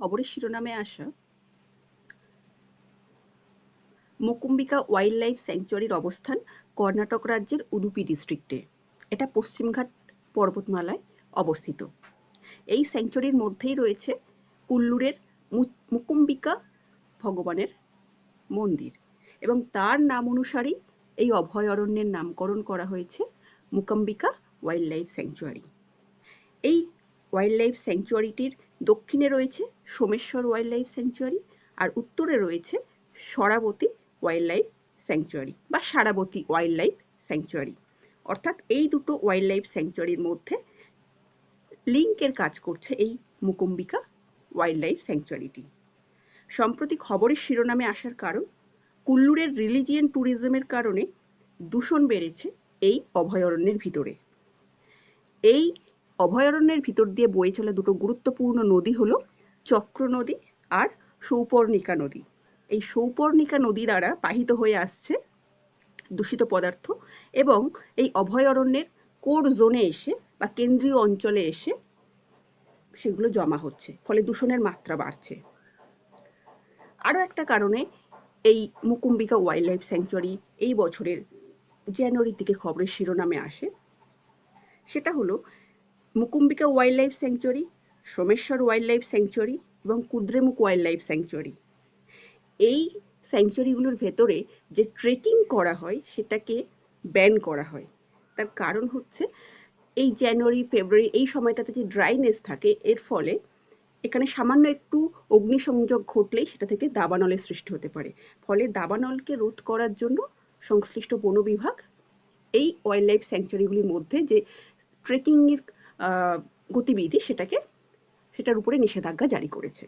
খবরের শিরোনামে আসা মুকুম্বিকা ওয়াইল্ড লাইফ স্যাংচুয়ারির অবস্থান কর্ণাটক রাজ্যের উডুপি ডিস্ট্রিক্টে। এটা পশ্চিমঘাট পর্বতমালায় অবস্থিত। এই স্যাংচুয়ারির মধ্যেই রয়েছে কুল্লুরের মুকুম্বিকা ভগবানের মন্দির এবং তার নাম অনুসারেই এই অভয়ারণ্যের নামকরণ করা হয়েছে মুকুম্বিকা ওয়াইল্ড লাইফ স্যাংচুয়ারি। এই ওয়াইল্ড লাইফ স্যাংচুয়ারিটির দক্ষিণে রয়েছে সোমেশ্বর ওয়াইল্ড লাইফ স্যাংচুয়ারি আর উত্তরে রয়েছে শরাবতী ওয়াইল্ড লাইফ স্যাংচুয়ারি বা সারাবতী ওয়াইল্ড লাইফ স্যাংচুয়ারি। অর্থাৎ এই দুটো ওয়াইল্ড লাইফ স্যাংচুয়ারির মধ্যে লিঙ্কের কাজ করছে এই মুকুম্বিকা ওয়াইল্ড লাইফ স্যাংচুয়ারিটি। সম্প্রতি খবরের শিরোনামে আসার কারণ কুল্লুরের রিলিজিয়ান ট্যুরিজমের কারণে দূষণ বেড়েছে এই অভয়ারণ্যের ভিতরে। এই অভয়ারণ্যের ভিতর দিয়ে বয়ে চলা দুটো গুরুত্বপূর্ণ নদী হলো চক্র নদী আর সৌপর্ণিকা নদী। এই সৌপর্ণিকা নদী দ্বারা বাহিত হয়ে আসছে দূষিত পদার্থ এবং এই অভয়ারণ্যের কোর জোনে এসে বা কেন্দ্রীয় অঞ্চলে এসে সেগুলো জমা হচ্ছে, ফলে দূষণের মাত্রা বাড়ছে। আরও একটা কারণে এই মুকুম্বিকা ওয়াইল্ড লাইফ স্যাংচুয়ারি এই বছরের জানুয়ারির দিকে খবরের শিরোনামে আসে, সেটা হলো Mookambika wild life sanctuary, Someshwara wild life sanctuary এবং কুদ্রেমুখ ওয়াইল্ড লাইফ স্যাংচুয়ারি। এই স্যাংচুয়ারিগুলোর ভেতরে যে ট্রেকিং করা হয় সেটাকে ব্যান করা হয়। তার কারণ হচ্ছে এই জানুয়ারি ফেব্রুয়ারি এই সময়টাতে যে ড্রাইনেস থাকে, এর ফলে এখানে সামান্য একটু অগ্নিসংযোগ ঘটলেই সেটা থেকে দাবানলের সৃষ্টি হতে পারে। ফলে দাবানলকে রোধ করার জন্য সংশ্লিষ্ট বন বিভাগ এই ওয়াইল্ড লাইফ স্যাংচুয়ারিগুলির মধ্যে যে ট্রেকিংয়ের গতিবিধি সেটার উপরে নিষেধাজ্ঞা জারি করেছে।